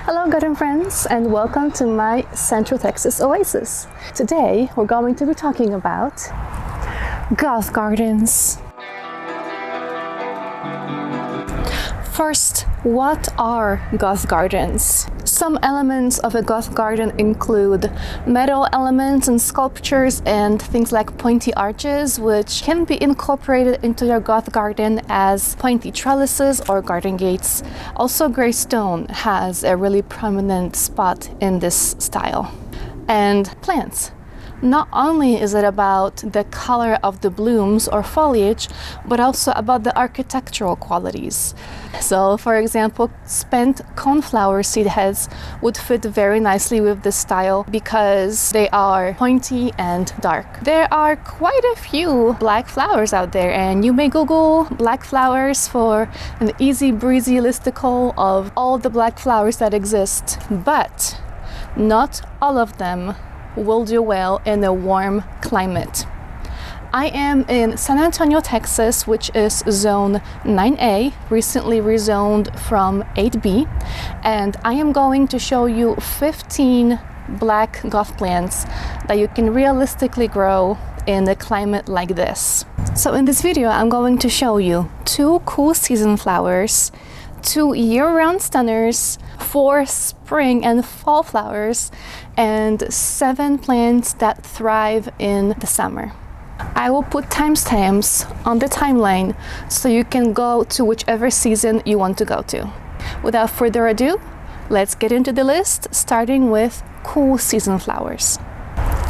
Hello garden friends, and welcome to my Central Texas oasis. Today we're going to be talking about Goth gardens. First, what are Goth gardens? Some elements of a Goth garden include metal elements and sculptures and things like pointy arches, which can be incorporated into your Goth garden as pointy trellises or garden gates. Also, gray stone has a really prominent spot in this style. And plants. Not only is it about the color of the blooms or foliage, but also about the architectural qualities. So, for example, spent coneflower seed heads would fit very nicely with this style because they are pointy and dark. There are quite a few black flowers out there, and you may Google black flowers for an easy breezy listicle of all the black flowers that exist, but not all of them will do well in a warm climate. I am in San Antonio, Texas, which is zone 9A, recently rezoned from 8B, and I am going to show you 15 black Goth plants that you can realistically grow in a climate like this. So in this video, I'm going to show you 2 cool season flowers, 2 year-round stunners, 4 spring and fall flowers, and 7 plants that thrive in the summer. I will put timestamps on the timeline so you can go to whichever season you want to go to. Without further ado, let's get into the list, starting with cool season flowers.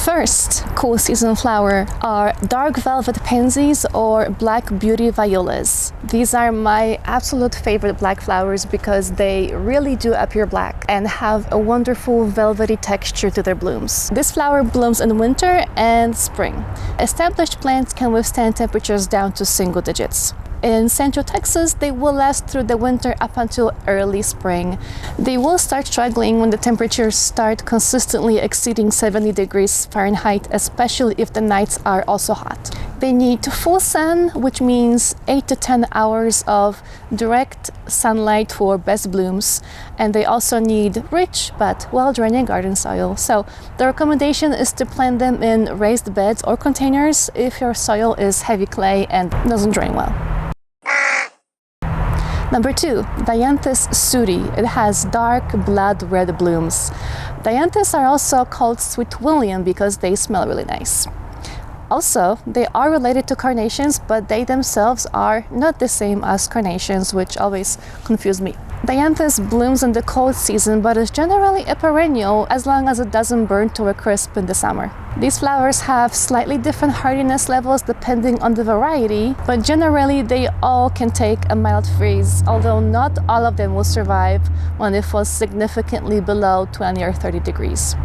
First cool season flower are dark velvet pansies or black beauty violas. These are my absolute favorite black flowers because they really do appear black and have a wonderful velvety texture to their blooms. This flower blooms in winter and spring. Established plants can withstand temperatures down to single digits. In Central Texas, they will last through the winter up until early spring. They will start struggling when the temperatures start consistently exceeding 70 degrees Fahrenheit, especially if the nights are also hot. They need full sun, which means 8 to 10 hours of direct sunlight for best blooms. And they also need rich but well-draining garden soil. So the recommendation is to plant them in raised beds or containers if your soil is heavy clay and doesn't drain well. Number 2, Dianthus sooty. It has dark blood red blooms. Dianthus are also called Sweet William because they smell really nice. Also, they are related to carnations, but they themselves are not the same as carnations, which always confuse me. Dianthus blooms in the cold season, but is generally a perennial as long as it doesn't burn to a crisp in the summer. These flowers have slightly different hardiness levels depending on the variety, but generally they all can take a mild freeze, although not all of them will survive when it falls significantly below 20 or 30 degrees.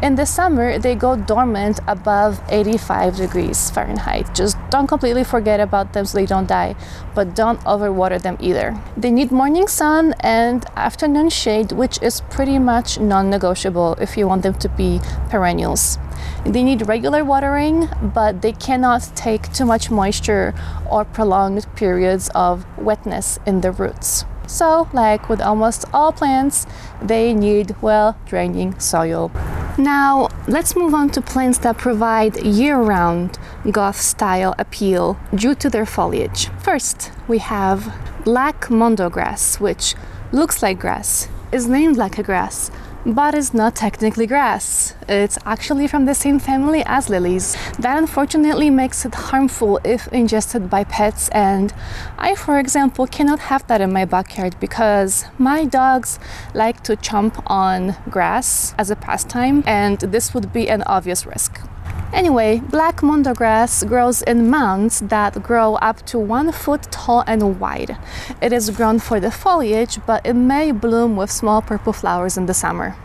In the summer, they go dormant above 85 degrees Fahrenheit. Just don't completely forget about them so they don't die, but don't overwater them either. They need morning sun and afternoon shade, which is pretty much non-negotiable if you want them to be perennials. They need regular watering, but they cannot take too much moisture or prolonged periods of wetness in the roots. So, like with almost all plants, they need well-draining soil. Now, let's move on to plants that provide year-round Goth-style appeal due to their foliage. First, we have black mondo grass, which looks like grass, is named like a grass, but is not technically grass. It's actually from the same family as lilies. That unfortunately makes it harmful if ingested by pets, and I, for example, cannot have that in my backyard because my dogs like to chomp on grass as a pastime, and this would be an obvious risk. Anyway, black mondo grass grows in mounds that grow up to 1 foot tall and wide. It is grown for the foliage, but it may bloom with small purple flowers in the summer.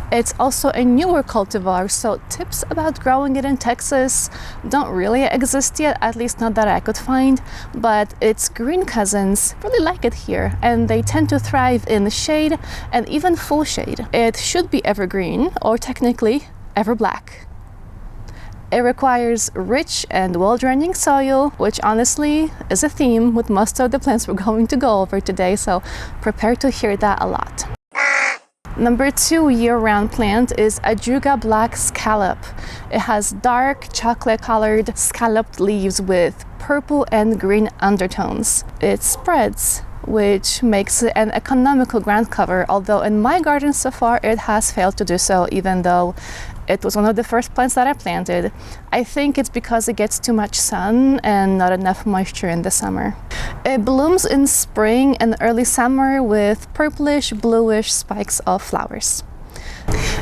It's also a newer cultivar, so tips about growing it in Texas don't really exist yet, at least not that I could find, but its green cousins really like it here, and they tend to thrive in shade and even full shade. It should be evergreen, or technically ever black. It requires rich and well-draining soil, which honestly is a theme with most of the plants we're going to go over today, so prepare to hear that a lot. Number 2 year-round plant is Ajuga Black Scallop. It has dark chocolate-colored scalloped leaves with purple and green undertones. It spreads, which makes it an economical ground cover, although in my garden so far it has failed to do so, even though it was one of the first plants that I planted. I think it's because it gets too much sun and not enough moisture in the summer. It blooms in spring and early summer with purplish, bluish spikes of flowers.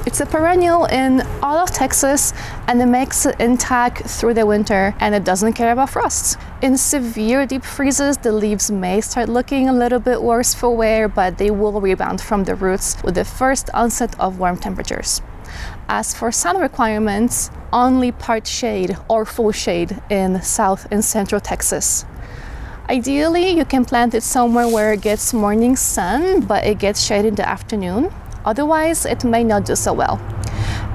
It's a perennial in all of Texas, and it makes it intact through the winter, and it doesn't care about frosts. In severe deep freezes, the leaves may start looking a little bit worse for wear, but they will rebound from the roots with the first onset of warm temperatures. As for sun requirements, only part shade or full shade in South and Central Texas. Ideally, you can plant it somewhere where it gets morning sun, but it gets shade in the afternoon. Otherwise, it may not do so well.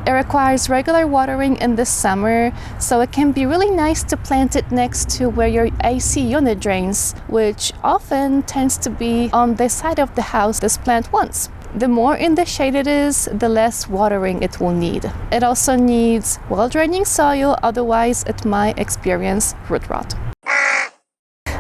It requires regular watering in the summer, so it can be really nice to plant it next to where your AC unit drains, which often tends to be on the side of the house this plant wants. The more in the shade it is, the less watering it will need. It also needs well-draining soil, otherwise it might experience root rot.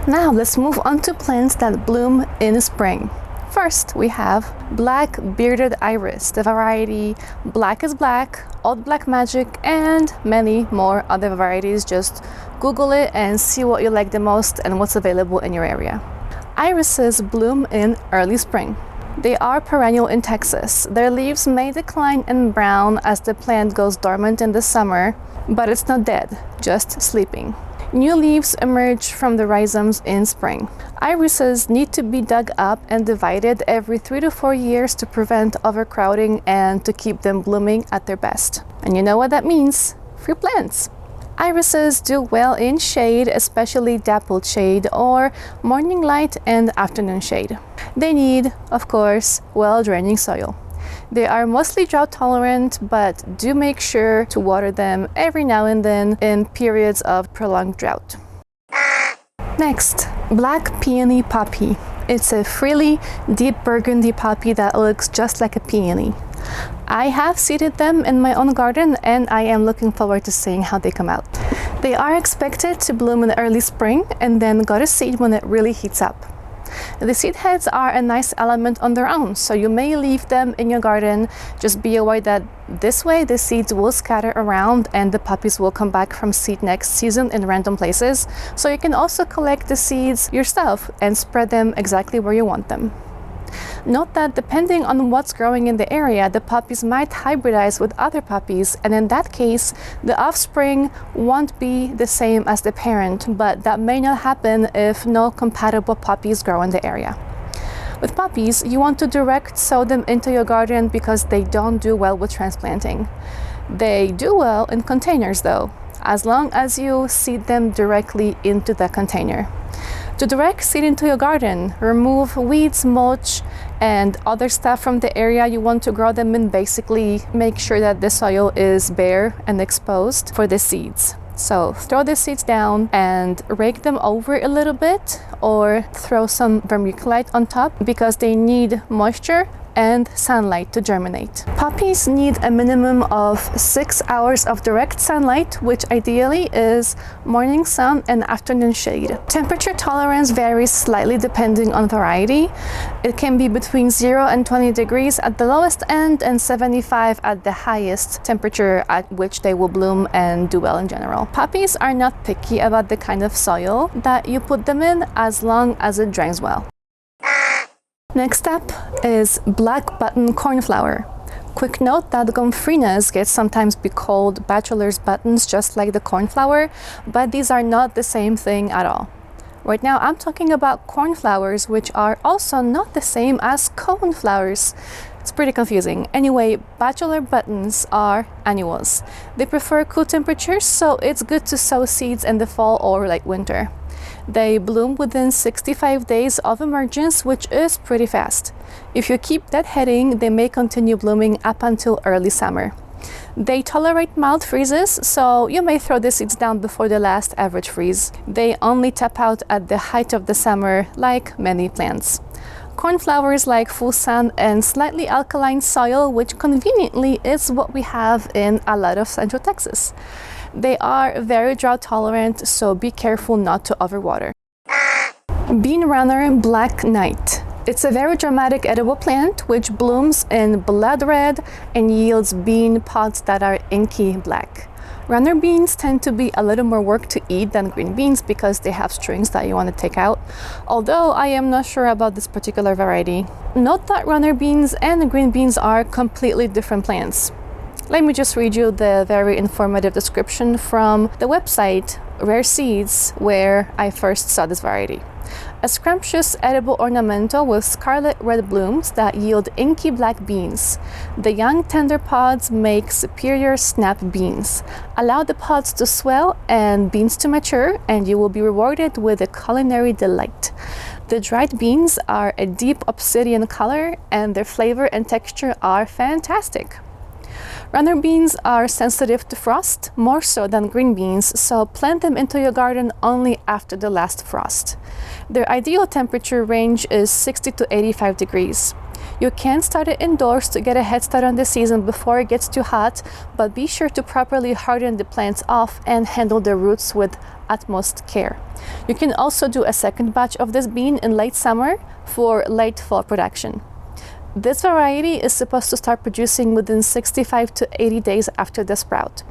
Now let's move on to plants that bloom in spring. First, we have Black Bearded Iris, the variety Black is Black, Old Black Magic, and many more other varieties. Just Google it and see what you like the most and what's available in your area. Irises bloom in early spring. They are perennial in Texas. Their leaves may decline and brown as the plant goes dormant in the summer, but it's not dead, just sleeping. New leaves emerge from the rhizomes in spring. Irises need to be dug up and divided every 3 to 4 years to prevent overcrowding and to keep them blooming at their best. And you know what that means? Free plants. Irises do well in shade, especially dappled shade or morning light and afternoon shade. They need, of course, well-draining soil. They are mostly drought tolerant, but do make sure to water them every now and then in periods of prolonged drought. Next, Black Peony Poppy. It's a frilly, deep burgundy poppy that looks just like a peony. I have seeded them in my own garden, and I am looking forward to seeing how they come out. They are expected to bloom in early spring and then go to seed when it really heats up. The seed heads are a nice element on their own, so you may leave them in your garden. Just be aware that this way the seeds will scatter around and the poppies will come back from seed next season in random places. So you can also collect the seeds yourself and spread them exactly where you want them. Note that depending on what's growing in the area, the poppies might hybridize with other poppies, and in that case, the offspring won't be the same as the parent, but that may not happen if no compatible poppies grow in the area. With poppies, you want to direct sow them into your garden because they don't do well with transplanting. They do well in containers though, as long as you seed them directly into the container. To direct seed into your garden, remove weeds, mulch, and other stuff from the area you want to grow them in. Basically, make sure that the soil is bare and exposed for the seeds. So throw the seeds down and rake them over a little bit, or throw some vermiculite on top because they need moisture and sunlight to germinate. Poppies need a minimum of 6 hours of direct sunlight, which ideally is morning sun and afternoon shade. Temperature tolerance varies slightly depending on variety. It can be between 0 and 20 degrees at the lowest end and 75 at the highest temperature at which they will bloom and do well in general. Poppies are not picky about the kind of soil that you put them in as long as it drains well. Next up is Black Button Cornflower. Quick note that gomphrenias can sometimes be called bachelor's buttons, just like the cornflower, but these are not the same thing at all. Right now I'm talking about cornflowers, which are also not the same as coneflowers. It's pretty confusing. Anyway, bachelor buttons are annuals. They prefer cool temperatures, so it's good to sow seeds in the fall or late winter. They bloom within 65 days of emergence, which is pretty fast. If you keep that heading, they may continue blooming up until early summer. They tolerate mild freezes, so you may throw the seeds down before the last average freeze. They only tap out at the height of the summer, like many plants. Cornflowers like full sun and slightly alkaline soil, which conveniently is what we have in a lot of Central Texas. They are very drought tolerant, so be careful not to overwater. Bean runner Black Knight. It's a very dramatic edible plant which blooms in blood red and yields bean pods that are inky black. Runner beans tend to be a little more work to eat than green beans because they have strings that you want to take out, although I am not sure about this particular variety. Note that runner beans and green beans are completely different plants. Let me just read you the very informative description from the website Rare Seeds, where I first saw this variety. A scrumptious edible ornamental with scarlet red blooms that yield inky black beans. The young tender pods make superior snap beans. Allow the pods to swell and beans to mature, and you will be rewarded with a culinary delight. The dried beans are a deep obsidian color, and their flavor and texture are fantastic. Runner beans are sensitive to frost, more so than green beans, so plant them into your garden only after the last frost. Their ideal temperature range is 60 to 85 degrees. You can start it indoors to get a head start on the season before it gets too hot, but be sure to properly harden the plants off and handle the roots with utmost care. You can also do a second batch of this bean in late summer for late fall production. This variety is supposed to start producing within 65 to 80 days after the sprout.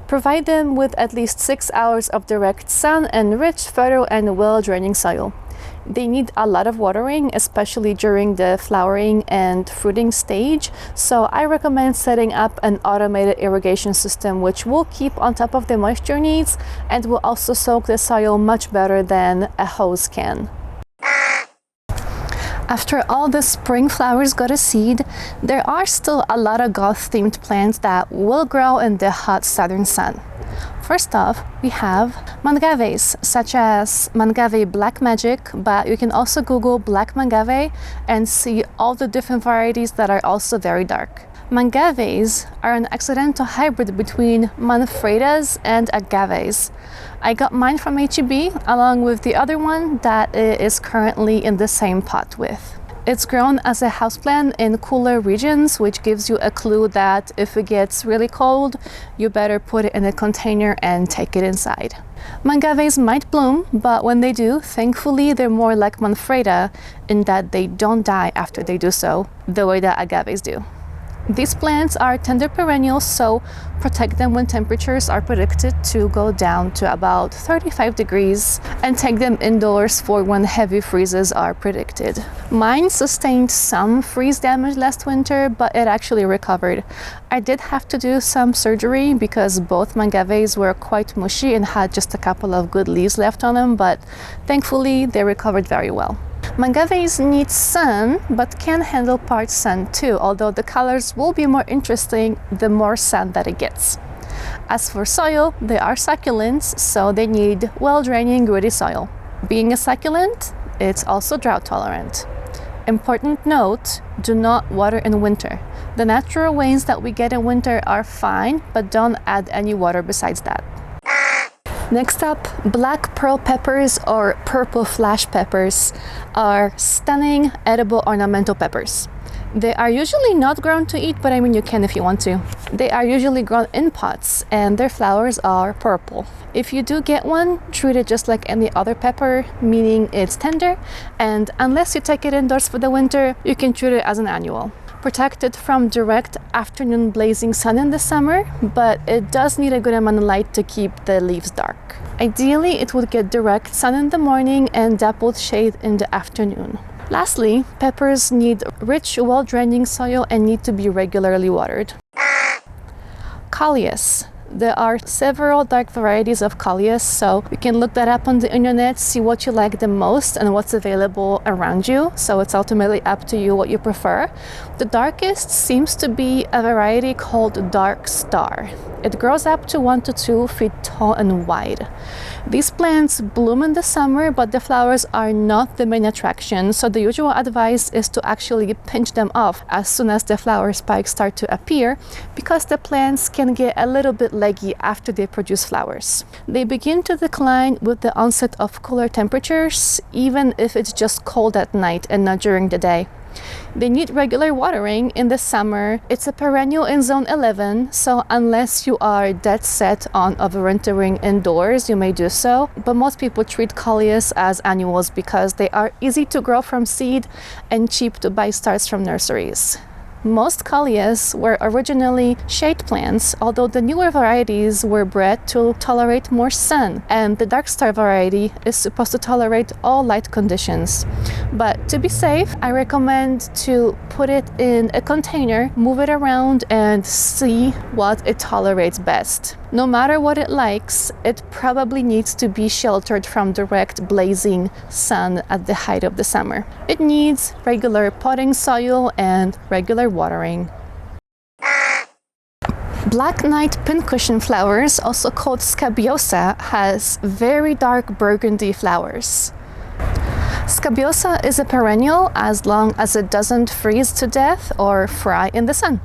Provide them with at least 6 hours of direct sun and rich, fertile, and well-draining soil. They need a lot of watering, especially during the flowering and fruiting stage, so I recommend setting up an automated irrigation system which will keep on top of the moisture needs and will also soak the soil much better than a hose can. After all the spring flowers go to seed, there are still a lot of Goth-themed plants that will grow in the hot southern sun. First off, we have mangaves, such as Mangave Black Magic, but you can also Google Black Mangave and see all the different varieties that are also very dark. Mangaves are an accidental hybrid between Manfredas and agaves. I got mine from H-E-B along with the other one that is currently in the same pot with. It's grown as a houseplant in cooler regions, which gives you a clue that if it gets really cold, you better put it in a container and take it inside. Mangaves might bloom, but when they do, thankfully they're more like Manfreda in that they don't die after they do so, the way that agaves do. These plants are tender perennials, so protect them when temperatures are predicted to go down to about 35 degrees and take them indoors for when heavy freezes are predicted. Mine sustained some freeze damage last winter, but it actually recovered. I did have to do some surgery because both mangaves were quite mushy and had just a couple of good leaves left on them, but thankfully they recovered very well. Mangaves need sun, but can handle part sun too, although the colors will be more interesting the more sun that it gets. As for soil, they are succulents, so they need well-draining, gritty soil. Being a succulent, it's also drought tolerant. Important note, do not water in winter. The natural rains that we get in winter are fine, but don't add any water besides that. Next up, black pearl peppers or purple flash peppers are stunning edible ornamental peppers. They are usually not grown to eat, but I mean you can if you want to. They are usually grown in pots and their flowers are purple. If you do get one, treat it just like any other pepper, meaning it's tender, and unless you take it indoors for the winter, you can treat it as an annual. Protected from direct afternoon blazing sun in the summer, but it does need a good amount of light to keep the leaves dark. Ideally, it would get direct sun in the morning and dappled shade in the afternoon. Lastly, peppers need rich, well-draining soil and need to be regularly watered. Callias. There are several dark varieties of Callias, so you can look that up on the internet, see what you like the most and what's available around you. So it's ultimately up to you what you prefer. The darkest seems to be a variety called Dark Star. It grows up to 1 to 2 feet tall and wide. These plants bloom in the summer, but the flowers are not the main attraction, so the usual advice is to actually pinch them off as soon as the flower spikes start to appear, because the plants can get a little bit leggy after they produce flowers. They begin to decline with the onset of cooler temperatures, even if it's just cold at night and not during the day. They need regular watering in the summer. It's a perennial in zone 11, so unless you are dead set on overwintering indoors, you may do so. But most people treat callias as annuals because they are easy to grow from seed and cheap to buy starts from nurseries. Most callias were originally shade plants, although the newer varieties were bred to tolerate more sun, and the dark star variety is supposed to tolerate all light conditions. But to be safe, I recommend to put it in a container, move it around, and see what it tolerates best. No matter what it likes, it probably needs to be sheltered from direct blazing sun at the height of the summer. It needs regular potting soil and regular watering. Black Knight pincushion flowers, also called scabiosa, has very dark burgundy flowers. Scabiosa is a perennial as long as it doesn't freeze to death or fry in the sun.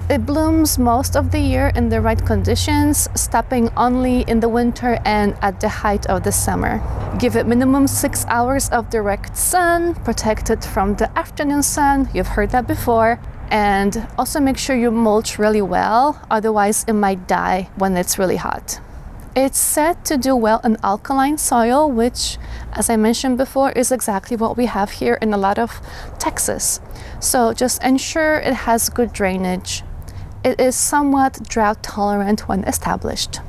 It blooms most of the year in the right conditions, stopping only in the winter and at the height of the summer. Give it minimum 6 hours of direct sun, protect it from the afternoon sun, you've heard that before, and also make sure you mulch really well, otherwise it might die when it's really hot. It's said to do well in alkaline soil, which, as I mentioned before, is exactly what we have here in a lot of Texas. So just ensure it has good drainage. It is somewhat drought tolerant when established.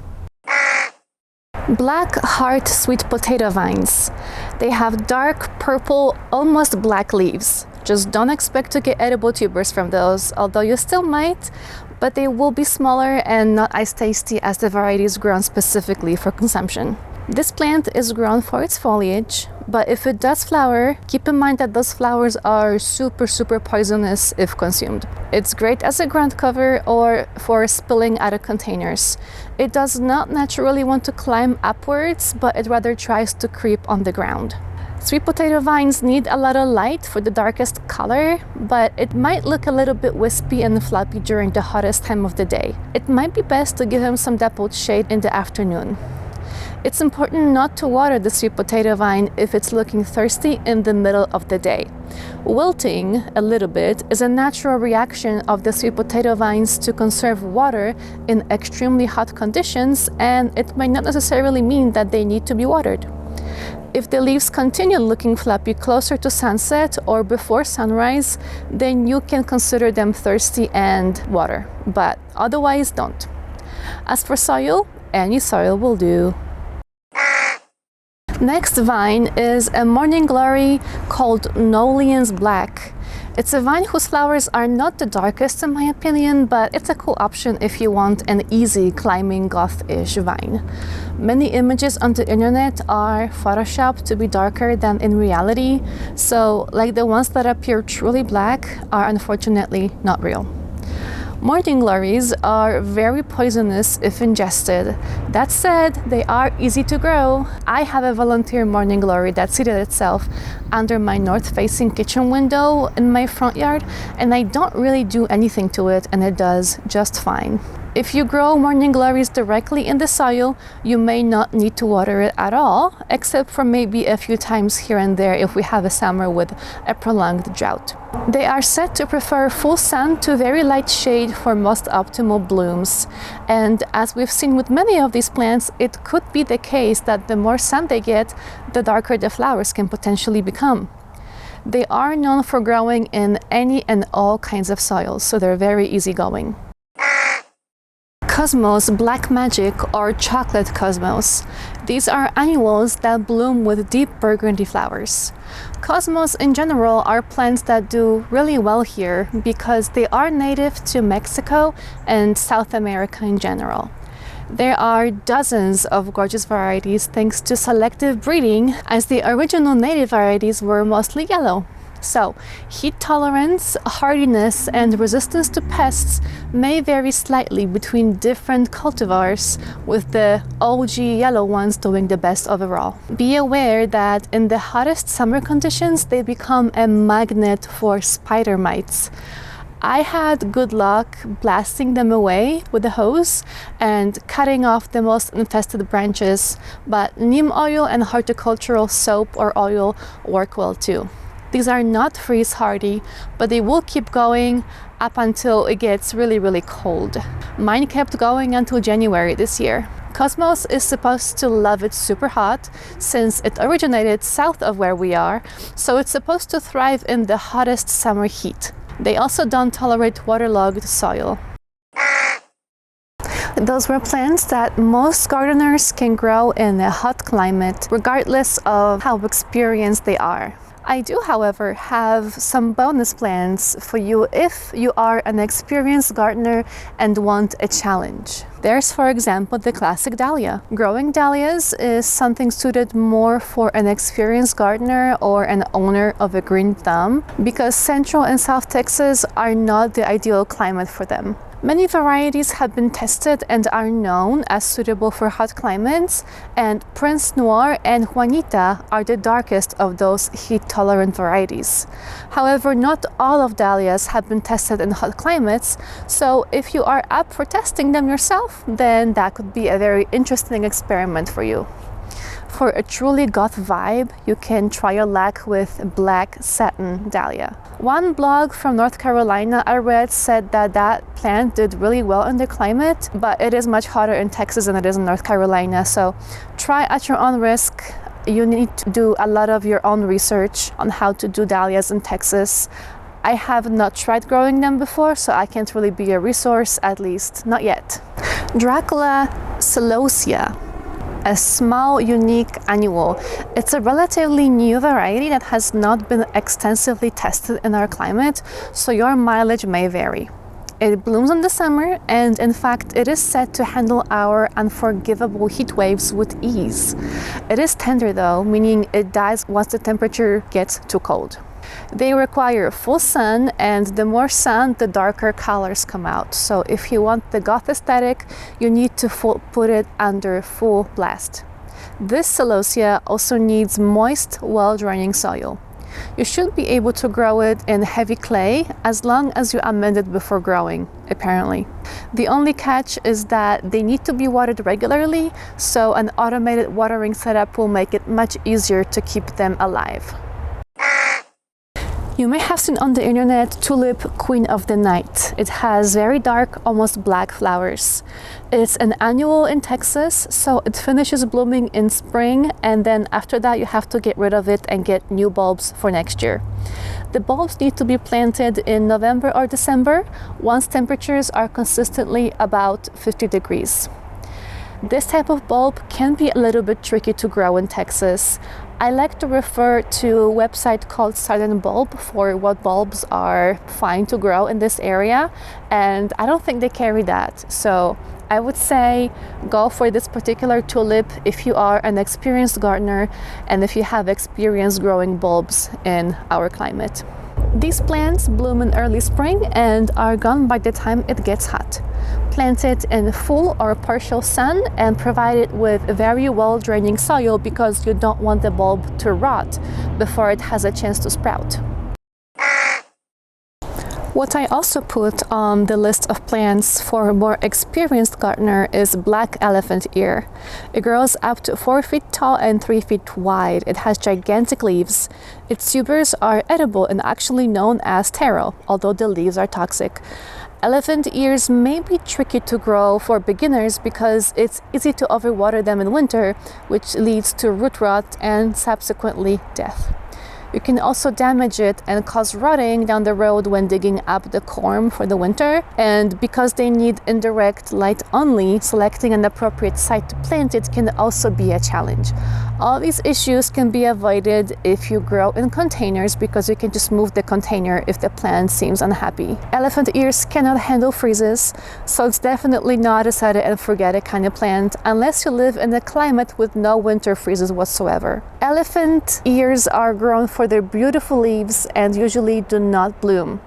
Black heart sweet potato vines. They have dark purple, almost black leaves. Just don't expect to get edible tubers from those, although you still might, but they will be smaller and not as tasty as the varieties grown specifically for consumption. This plant is grown for its foliage, but if it does flower, keep in mind that those flowers are super poisonous if consumed. It's great as a ground cover or for spilling out of containers. It does not naturally want to climb upwards, but it rather tries to creep on the ground. Sweet potato vines need a lot of light for the darkest color, but it might look a little bit wispy and floppy during the hottest time of the day. It might be best to give them some dappled shade in the afternoon. It's important not to water the sweet potato vine if it's looking thirsty in the middle of the day. Wilting a little bit is a natural reaction of the sweet potato vines to conserve water in extremely hot conditions, and it might not necessarily mean that they need to be watered. If the leaves continue looking floppy closer to sunset or before sunrise, then you can consider them thirsty and water, but otherwise don't. As for soil, any soil will do. Next vine is a morning glory called Noleans Black. It's a vine whose flowers are not the darkest in my opinion, but it's a cool option if you want an easy climbing goth-ish vine. Many images on the internet are photoshopped to be darker than in reality, so like the ones that appear truly black are unfortunately not real. Morning glories are very poisonous if ingested. That said, they are easy to grow. I have a volunteer morning glory that seated itself under my north-facing kitchen window in my front yard, and I don't really do anything to it, and it does just fine. If you grow morning glories directly in the soil, you may not need to water it at all, except for maybe a few times here and there if we have a summer with a prolonged drought. They are said to prefer full sun to very light shade for most optimal blooms. And as we've seen with many of these plants, it could be the case that the more sun they get, the darker the flowers can potentially become. They are known for growing in any and all kinds of soils, so they're very easygoing. Cosmos Black Magic or Chocolate Cosmos. These are annuals that bloom with deep burgundy flowers. Cosmos in general are plants that do really well here because they are native to Mexico and South America in general. There are dozens of gorgeous varieties thanks to selective breeding, as the original native varieties were mostly yellow. So, heat tolerance, hardiness, and resistance to pests may vary slightly between different cultivars, with the OG yellow ones doing the best overall. Be aware that in the hottest summer conditions, they become a magnet for spider mites. I had good luck blasting them away with a hose and cutting off the most infested branches, but neem oil and horticultural soap or oil work well too. These are not freeze hardy, but they will keep going up until it gets really cold. Mine kept going until January this year. Cosmos is supposed to love it super hot since it originated south of where we are, so it's supposed to thrive in the hottest summer heat. They also don't tolerate waterlogged soil. Those were plants that most gardeners can grow in a hot climate, regardless of how experienced they are. I do, however, have some bonus plans for you if you are an experienced gardener and want a challenge. There's, for example, the classic dahlia. Growing dahlias is something suited more for an experienced gardener or an owner of a green thumb because Central and South Texas are not the ideal climate for them. Many varieties have been tested and are known as suitable for hot climates, and Prince Noir and Juanita are the darkest of those heat-tolerant varieties. However, not all of dahlias have been tested in hot climates, so if you are up for testing them yourself, then that could be a very interesting experiment for you. For a truly goth vibe, you can try your luck with black satin dahlia. One blog from North Carolina I read said that that plant did really well in the climate, but it is much hotter in Texas than it is in North Carolina, so try at your own risk. You need to do a lot of your own research on how to do dahlias in Texas. I have not tried growing them before, so I can't really be a resource, at least not yet. Dracula celosia. A small, unique annual. It's a relatively new variety that has not been extensively tested in our climate, so your mileage may vary. It blooms in the summer, and in fact, it is said to handle our unforgivable heat waves with ease. It is tender though, meaning it dies once the temperature gets too cold. They require full sun, and the more sun, the darker colors come out. So if you want the goth aesthetic, you need to put it under full blast. This celosia also needs moist, well-draining soil. You should be able to grow it in heavy clay as long as you amend it before growing, apparently. The only catch is that they need to be watered regularly, so an automated watering setup will make it much easier to keep them alive. You may have seen on the internet Tulip Queen of the Night. It has very dark, almost black flowers. It's an annual in Texas, so it finishes blooming in spring, and then after that you have to get rid of it and get new bulbs for next year. The bulbs need to be planted in November or December once temperatures are consistently about 50 degrees. This type of bulb can be a little bit tricky to grow in Texas. I like to refer to a website called Southern Bulb for what bulbs are fine to grow in this area, and I don't think they carry that. So I would say go for this particular tulip if you are an experienced gardener and if you have experience growing bulbs in our climate. These plants bloom in early spring and are gone by the time it gets hot. Plant it in full or partial sun and provide it with very well draining soil because you don't want the bulb to rot before it has a chance to sprout. What I also put on the list of plants for a more experienced gardener is black elephant ear. It grows up to 4 feet tall and 3 feet wide. It has gigantic leaves. Its tubers are edible and actually known as taro, although the leaves are toxic. Elephant ears may be tricky to grow for beginners because it's easy to overwater them in winter, which leads to root rot and subsequently death. You can also damage it and cause rotting down the road when digging up the corm for the winter. And because they need indirect light only, selecting an appropriate site to plant it can also be a challenge. All these issues can be avoided if you grow in containers because you can just move the container if the plant seems unhappy. Elephant ears cannot handle freezes, so it's definitely not a set it and forget it kind of plant unless you live in a climate with no winter freezes whatsoever. Elephant ears are grown for for their beautiful leaves and usually do not bloom.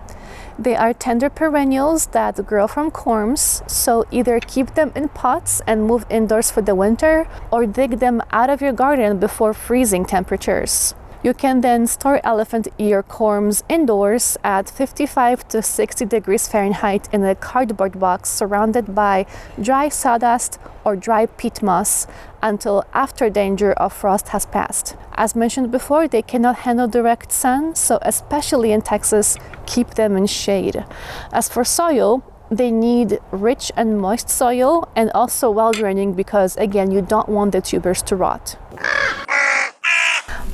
They are tender perennials that grow from corms, so either keep them in pots and move indoors for the winter, or dig them out of your garden before freezing temperatures. You can then store elephant ear corms indoors at 55 to 60 degrees Fahrenheit in a cardboard box surrounded by dry sawdust or dry peat moss until after danger of frost has passed. As mentioned before, they cannot handle direct sun, so especially in Texas, keep them in shade. As for soil, they need rich and moist soil and also well draining because, again, you don't want the tubers to rot.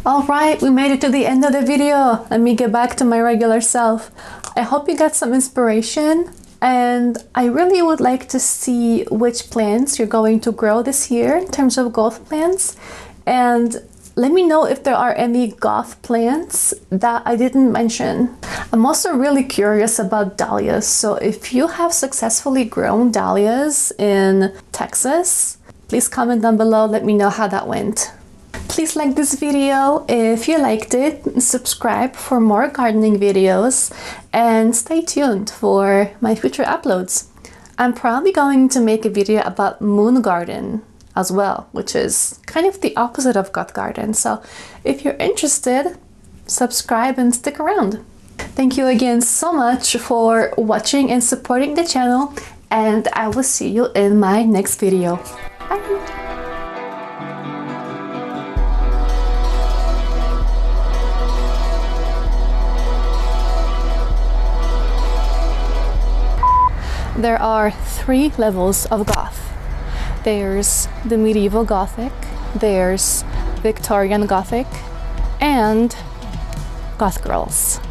Alright, we made it to the end of the video. Let me get back to my regular self. I hope you got some inspiration, and I really would like to see which plants you're going to grow this year in terms of goth plants. And let me know if there are any goth plants that I didn't mention. I'm also really curious about dahlias, so if you have successfully grown dahlias in Texas, please comment down below, let me know how that went. Please like this video if you liked it, subscribe for more gardening videos, and stay tuned for my future uploads. I'm probably going to make a video about moon garden as well, which is kind of the opposite of goth garden. So if you're interested, subscribe and stick around. Thank you again so much for watching and supporting the channel, and I will see you in my next video. Bye! There are 3 levels of goth. There's the medieval Gothic, there's Victorian Gothic, and goth girls.